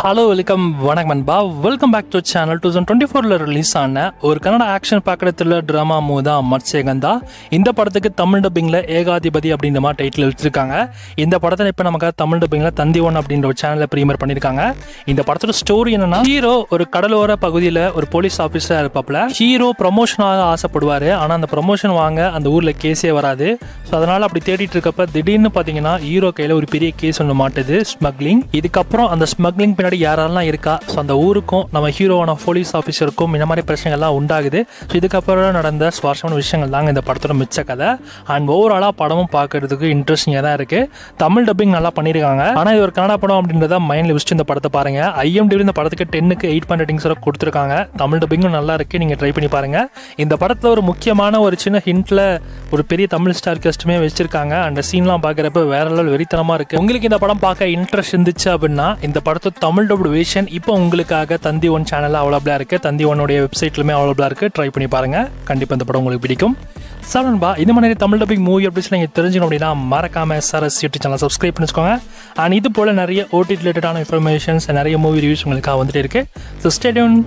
Hello welcome வணக்கம் நண்பா. Welcome back to channel. 2024 release ஆன ஒரு Kannada action packed thriller drama movie தான் மத்ஸ்யகந்தா. இந்த படத்துக்கு தமிழ் டப்பிங்கில் ஏகாதிபதி அப்படின்ற மாதிரி டைட்டில் வச்சிருக்காங்க. இந்த படத்தில் இப்போ நமக்கு தமிழ் டப்பிங்கில் தந்தி ஒன் அப்படின்ற ஒரு சேனலில் ப்ரீமியர் பண்ணியிருக்காங்க. இந்த படத்தோட ஸ்டோரி என்னன்னா, ஹீரோ ஒரு கடலோர பகுதியில் ஒரு போலீஸ் ஆஃபீஸராக இருப்பாப்புல. ஹீரோ ப்ரமோஷனாக ஆசைப்படுவார். ஆனால் அந்த ப்ரமோஷன் வாங்க அந்த ஊரில் கேஸே வராது. ஸோ அதனால் அப்படி தேடிட்டு இருக்கப்ப திடீர்னு பார்த்தீங்கன்னா ஹீரோ கையில் ஒரு பெரிய கேஸ் ஒன்று மாட்டுது, ஸ்மக்லிங். இதுக்கப்புறம் அந்த ஸ்மக்லிங் பின்னாடி யாரெல்லாம் இருக்கா, ஸோ அந்த ஊருக்கும் நம்ம ஹீரோவான போலீஸ் ஆஃபீஸருக்கும் இந்த மாதிரி பிரச்சனைகள்லாம் உண்டாகுது. ஸோ இதுக்கப்புறம் நடந்த சுவாரஸ்யமான விஷயங்கள் தாங்க இந்த படத்தோட மிச்ச கதை. அண்ட் ஓவராலாக படமும் பார்க்கறதுக்கு இன்ட்ரெஸ்டிங்காக தான் இருக்குது. தமிழ் டப்பிங் நல்லா பண்ணியிருக்காங்க. ஆனால் இது ஒரு கன்னடா படம் அப்படின்றத மைண்டில் வச்சுட்டு இந்த படத்தை பாருங்க. IMDb இந்த படத்துக்கு 10க்கு 8 ரேட்டிங்ஸ் கொடுத்துருக்காங்க. தமிழ் டப்பிங்கும் நல்லா இருக்குது, நீங்கள் ட்ரை பண்ணி பாருங்கள். இந்த படத்தில் ஒரு முக்கியமான ஒரு சின்ன ஹிண்ட்டில் ஒரு பெரிய தமிழ் ஸ்டார் கஸ்ட்டுமே வச்சிருக்காங்க. அந்த சீன்லாம் பார்க்குறப்ப வேற லெவல் வெறித்தனமாக இருக்குது. உங்களுக்கு இந்த படம் பார்க்க இன்ட்ரெஸ்ட் இருந்துச்சு அப்படின்னா இந்த படத்தை தமிழ் வேஷன் இப்போ உங்களுக்காக தந்தி ஒன் சேனல் அவைலபிளா இருக்கு. தந்தி ஒன்னுடைய வெப்சைட்லுமே அவைலபிளா இருக்கு. ட்ரை பண்ணி பாருங்க, கண்டிப்பா இந்த படம் உங்களுக்கு பிடிக்கும். சரண்பா, இந்த மாதிரி தமிழ் டப்பிங் மூவி அப்படி நீங்க தெரிஞ்சுக்கணும் அப்படின்னா மறக்காம SRS யூடியூப் சேனல் சப்ஸ்கிரைப் பண்ணிக்கோங்க. அண்ட் இது போல நிறைய OTT ரிலேட்டடான இன்ஃபர்மேஷன்ஸ், நிறைய மூவி ரிவ்யூஸ் உங்களுக்காக வந்துட்டு இருக்கு. So stay tune.